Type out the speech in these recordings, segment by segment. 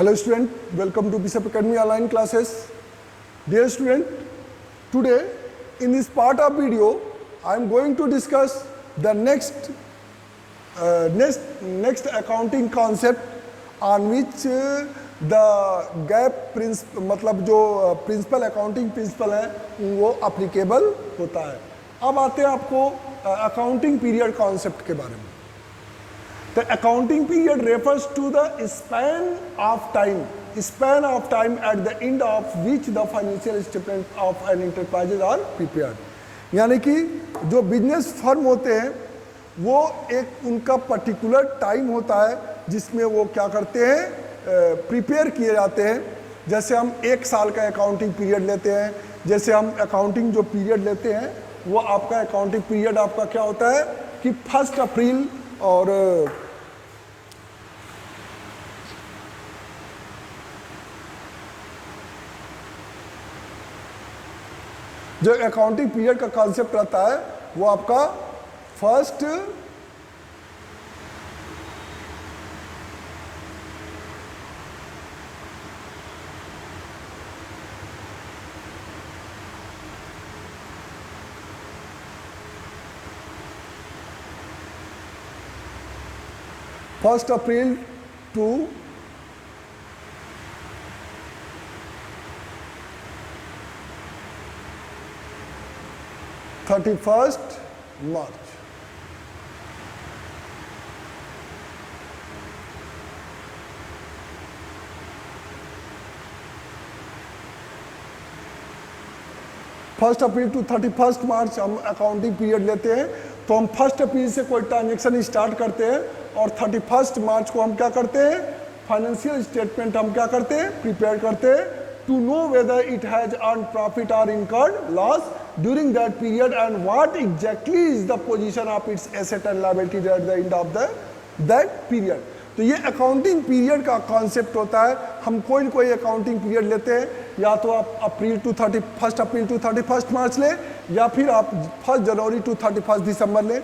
Hello student, welcome to Bishop Academy online classes. Dear student, today in this part of video, I am going to discuss the next accounting concept on which the gap मतलब जो principal accounting principle है वो applicable होता है। अब आते हैं आपको अकाउंटिंग पीरियड कॉन्सेप्ट के बारे में। The accounting period refers to the span of time at the end of which the financial statement of an enterprise are prepared. यानी कि जो बिजनेस फर्म होते हैं वो एक उनका पर्टिकुलर टाइम होता है जिसमें वो क्या करते हैं, प्रिपेयर किए जाते हैं। जैसे हम 1 साल का अकाउंटिंग पीरियड लेते हैं, जैसे हम अकाउंटिंग जो पीरियड लेते हैं वो आपका अकाउंटिंग पीरियड आपका क्या होता है कि 1 अप्रैल और जो अकाउंटिंग पीरियड का कॉन्सेप्ट रहता है वो आपका first April to 31 March. First April to 31 March हम अकाउंटिंग पीरियड लेते हैं। तो हम 1 अप्रैल से कोई ट्रांजेक्शन स्टार्ट करते हैं और 31 मार्च को हम क्या करते हैं, फाइनेंशियल स्टेटमेंट हम क्या करते हैं, प्रिपेयर करते हैं to know whether it has earn profit और incurred loss during that period and what exactly is the position of its asset and liability at the end of that period. तो ये accounting period का concept होता है। हम कोई accounting period लेते हैं, या तो आप 1 अप्रैल टू 31 मार्च लें या फिर आप 1 जनवरी टू 31 दिसंबर लें।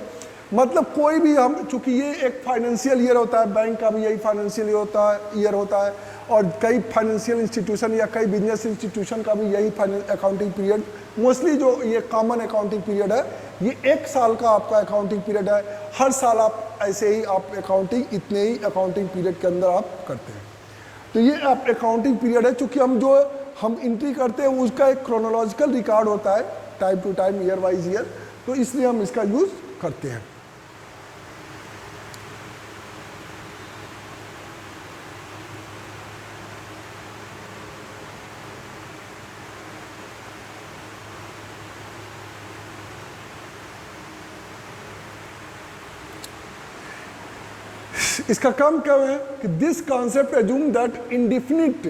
मतलब कोई भी हम, चूंकि ये एक फाइनेंशियल ईयर होता है, बैंक का भी यही फाइनेंशियल ईयर होता है और कई फाइनेंशियल इंस्टीट्यूशन या कई बिजनेस इंस्टीट्यूशन का भी यही अकाउंटिंग पीरियड, मोस्टली जो ये कॉमन अकाउंटिंग पीरियड है ये 1 साल का आपका अकाउंटिंग पीरियड है। हर साल आप ऐसे ही आप अकाउंटिंग इतने ही अकाउंटिंग पीरियड के अंदर आप करते हैं। तो ये आप अकाउंटिंग पीरियड है, चूँकि हम एंट्री करते हैं उसका एक क्रोनोलॉजिकल रिकॉर्ड होता है time to time, year wise year, तो इसलिए हम इसका यूज़ करते हैं। इसका काम क्या है कि this concept assume that indefinite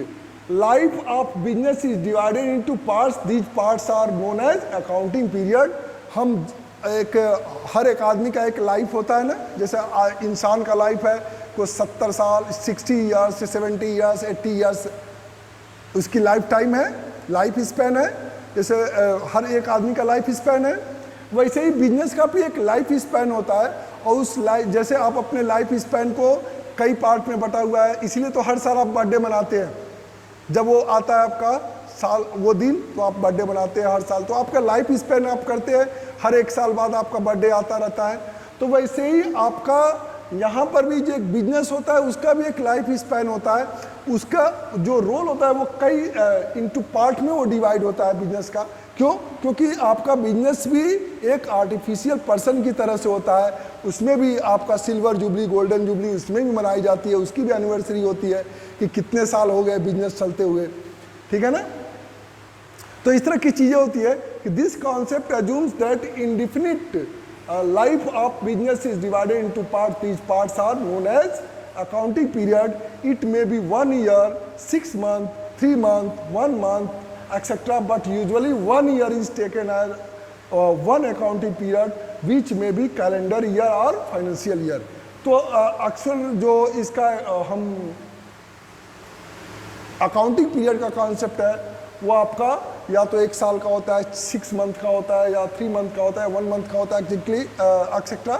life of business is divided into parts, these parts are known as accounting period. हम हर एक आदमी का एक लाइफ होता है ना, जैसे इंसान का लाइफ है कोई 70 साल, 60 ईयर्स, 70 ईयर्स, 80 ईयर्स उसकी लाइफ टाइम है, लाइफ स्पैन है। जैसे हर एक आदमी का लाइफ स्पैन है, वैसे ही बिजनेस का भी एक लाइफ स्पैन होता है। और उस लाइफ, जैसे आप अपने लाइफ स्पैन को कई पार्ट में बटा हुआ है, इसीलिए तो हर साल आप बर्थडे मनाते हैं। जब वो आता है आपका साल, वो दिन, तो आप बर्थडे मनाते हैं हर साल। तो आपका लाइफ स्पैन आप करते हैं, हर 1 साल बाद आपका बर्थडे आता रहता है। तो वैसे ही आपका यहाँ पर भी जो एक बिजनेस होता है उसका भी एक लाइफ स्पैन होता है। उसका जो रोल होता है वो कई इनटू पार्ट में वो डिवाइड होता है बिजनेस का। क्यों? क्योंकि आपका बिजनेस भी एक आर्टिफिशियल पर्सन की तरह से होता है। उसमें भी आपका सिल्वर जुबली, गोल्डन जुबली उसमें भी मनाई जाती है, उसकी भी एनिवर्सरी होती है कि कितने साल हो गए बिजनेस चलते हुए, ठीक है ना। तो इस तरह की चीज़ें होती है कि this concept assumes that indefinite life of business is divided into parts. These parts are known as accounting period. It may be 1 year, 6 months, 3 months, 1 month, etc. But usually 1 year is taken as one accounting period, which may be calendar year or financial year. तो अक्सर जो इसका हम accounting period का concept है वो आपका या तो 1 साल का होता है, 6 मंथ का होता है, या 3 मंथ का होता है, 1 मंथ का होता है, एक्जेक्टली एक्सेट्रा।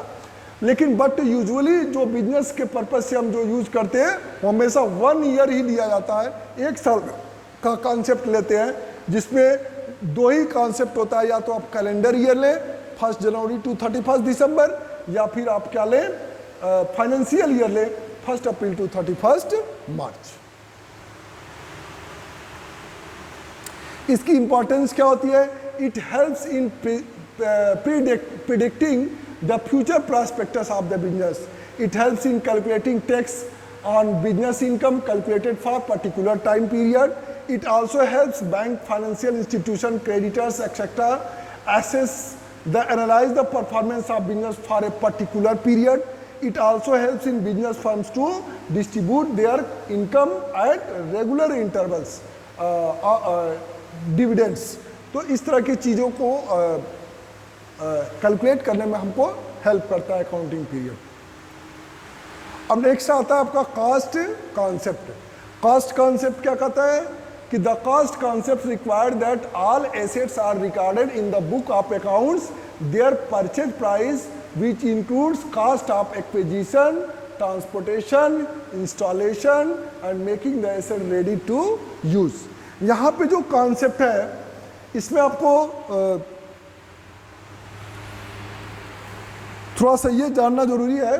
लेकिन बट यूजुअली जो बिजनेस के पर्पज से हम जो यूज करते हैं वो हमेशा 1 ईयर ही लिया जाता है, 1 साल का कॉन्सेप्ट लेते हैं, जिसमें 2 ही कॉन्सेप्ट होता है, या तो आप कैलेंडर ईयर लें 1 जनवरी टू 31 दिसंबर, या फिर आप क्या लें फाइनेंशियल ईयर लें 1 अप्रैल टू 31 मार्च। इसकी इंपॉर्टेंस क्या होती है? It helps in predicting the future prospectus of the business. It helps in calculating tax on business income calculated for particular time period. It also helps bank, financial institution, creditors, etc. analyze the performance of business for a particular period. It also helps in business firms to distribute their income at regular intervals, dividends. तो इस तरह की चीज़ों को calculate करने में हमको help करता है अकाउंटिंग पीरियड। अब नेक्स्ट आता है आपका कास्ट कॉन्सेप्ट। कास्ट कॉन्सेप्ट क्या कहता है कि the cost concept required that all assets are recorded in the book of accounts their purchase price which includes cost of acquisition, transportation, installation and making the asset ready to use. यहाँ पे जो concept है इसमें आपको थोड़ा सा ये जानना जरूरी है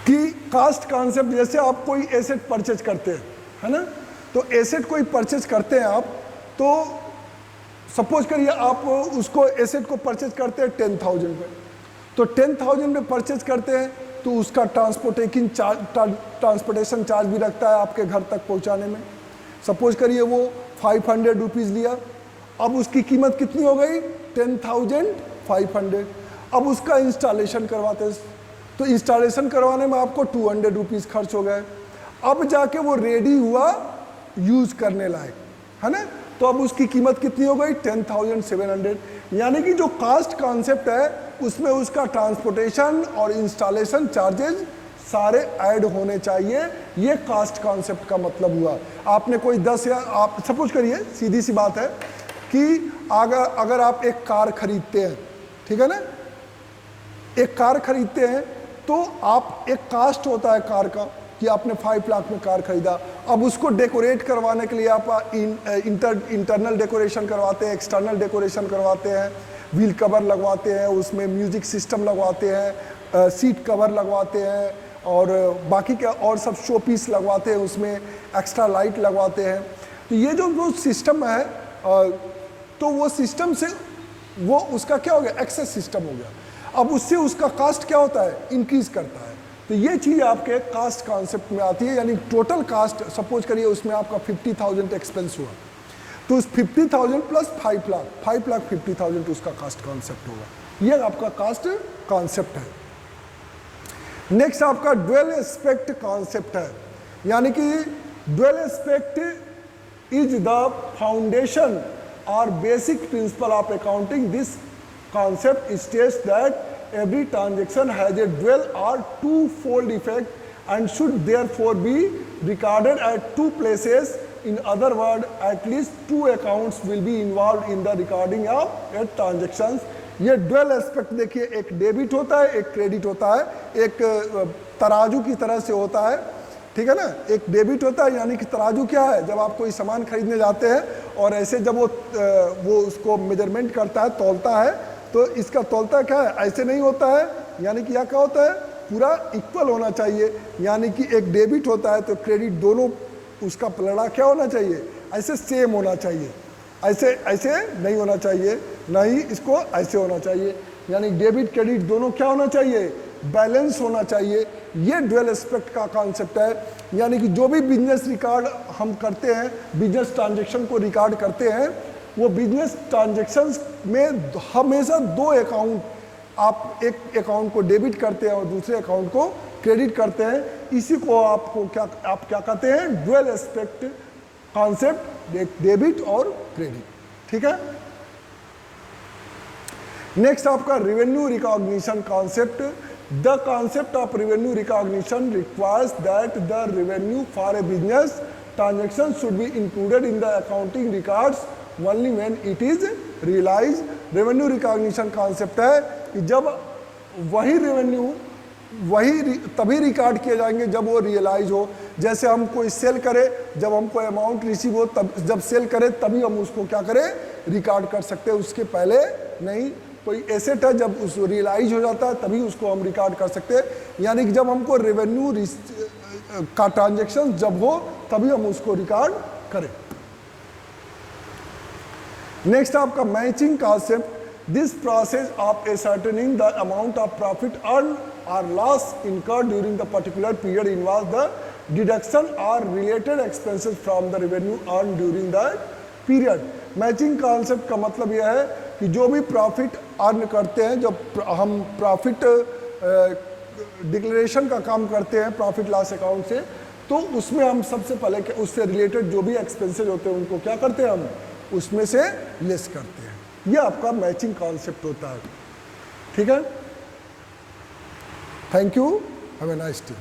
कि कास्ट कॉन्सेप्ट, जैसे आप कोई एसेट परचेज करते हैं, है ना, तो एसेट कोई परचेज करते हैं आप, तो सपोज करिए आप उसको एसेट को परचेज करते हैं 10,000 पे, तो 10,000 में परचेज करते हैं तो उसका ट्रांसपोर्टेशन चार्ज भी रखता है आपके घर तक पहुंचाने में। सपोज करिए वो 500 रुपीज़ लिया, अब उसकी कीमत कितनी हो गई 10,500। अब उसका इंस्टॉलेशन करवाते हैं तो इंस्टॉलेशन करवाने में आपको 200 रुपीज़ खर्च हो गए। अब जाके वो रेडी हुआ यूज़ करने लायक, है ना, तो अब उसकी कीमत कितनी हो गई 10,700। यानी कि जो कास्ट कॉन्सेप्ट है उसमें उसका ट्रांसपोर्टेशन और इंस्टॉलेशन चार्जेस सारे ऐड होने चाहिए। ये कास्ट कॉन्सेप्ट का मतलब हुआ। आपने कोई 10 या आप सपोज करिए, सीधी सी बात है कि अगर आप एक कार खरीदते हैं, ठीक है ना, एक कार खरीदते हैं तो आप एक कास्ट होता है कार का कि आपने 5 लाख में कार खरीदा। अब उसको डेकोरेट करवाने के लिए आप इंटरनल डेकोरेशन करवाते हैं, एक्सटर्नल डेकोरेशन करवाते हैं, व्हील कवर लगवाते हैं, उसमें म्यूजिक सिस्टम लगवाते हैं, सीट कवर लगवाते हैं और बाकी क्या और सब शो पीस लगवाते हैं, उसमें एक्स्ट्रा लाइट लगवाते हैं। तो ये जो सिस्टम है तो वो सिस्टम से वो उसका क्या हो गया एक्सेस सिस्टम हो गया। अब उससे उसका कास्ट क्या होता है इंक्रीज करता है। तो ये चीज़ आपके कास्ट कॉन्सेप्ट में आती है। यानी टोटल कास्ट सपोज करिए उसमें आपका 50,000 एक्सपेंस हुआ तो उस 50,000 प्लस 5 लाख 50,000 उसका कास्ट कॉन्सेप्ट होगा। ये आपका कास्ट कॉन्सेप्ट है। नेक्स्ट आपका ड्वेल एस्पेक्ट कॉन्सेप्ट है। यानी कि dual aspect is the foundation और basic principle of accounting. This concept states that every transaction has a dual or two-fold effect and should therefore be recorded at 2 places. In other words, at least 2 accounts will be involved in the recording of a transactions. ये dual aspect देखिए, एक debit होता है, एक credit होता है, एक तराजू की तरह से होता है, ठीक है ना। एक डेबिट होता है यानी कि तराजू क्या है, जब आप कोई सामान खरीदने जाते हैं और ऐसे जब वो उसको मेजरमेंट करता है, तौलता है, तो इसका तौलता क्या है, ऐसे नहीं होता है। यानी कि यह क्या होता है, पूरा इक्वल होना चाहिए। यानी कि एक डेबिट होता है तो क्रेडिट दोनों उसका पलड़ा क्या होना चाहिए, ऐसे सेम होना चाहिए, ऐसे ऐसे नहीं होना चाहिए, ना ही इसको ऐसे होना चाहिए। यानी डेबिट क्रेडिट दोनों क्या होना चाहिए, बैलेंस होना चाहिए। ये ड्वेल एस्पेक्ट का कॉन्सेप्ट है। यानी कि जो भी बिजनेस रिकॉर्ड हम करते हैं, बिजनेस ट्रांजैक्शन को रिकॉर्ड करते हैं, वो बिजनेस ट्रांजैक्शंस में हमेशा 2 अकाउंट, आप एक अकाउंट को डेबिट करते हैं और दूसरे अकाउंट को क्रेडिट करते हैं। इसी को आपको आप क्या कहते हैं, ड्वेल एस्पेक्ट कॉन्सेप्ट, डेबिट और क्रेडिट, ठीक है। नेक्स्ट आपका revenue recognition concept. The concept of revenue recognition requires that the revenue for a business transaction should be included in the accounting records only when it is realise. Revenue recognition concept है कि जब वही revenue तभी record किए जाएंगे जब वो realise हो। जैसे हम कोई सेल करे, जब हमको अमाउंट रिसीव हो, तब जब सेल करे तभी हम उसको क्या करें, रिकॉर्ड कर सकते हैं, उसके पहले नहीं। कोई एसेट है, जब उस रियलाइज हो जाता है तभी उसको हम रिकॉर्ड कर सकते हैं, यानी कि जब हमको रेवेन्यू का ट्रांजेक्शन जब हो तभी हम उसको रिकॉर्ड करें। नेक्स्ट आपका matching concept, this process of ascertaining the amount of profit earned or loss incurred during the particular period involves the deduction or related expenses from the revenue earned during that period। Matching concept का मतलब यह है कि जो भी profit earn करते हैं, जब हम प्रॉफिट डिक्लेरेशन का काम करते हैं प्रॉफिट लॉस अकाउंट से, तो उसमें हम सबसे पहले उससे रिलेटेड जो भी एक्सपेंसेस होते हैं उनको क्या करते हैं, हम उसमें से लेस करते हैं। ये आपका मैचिंग कॉन्सेप्ट होता है। ठीक है, thank you, have a nice day.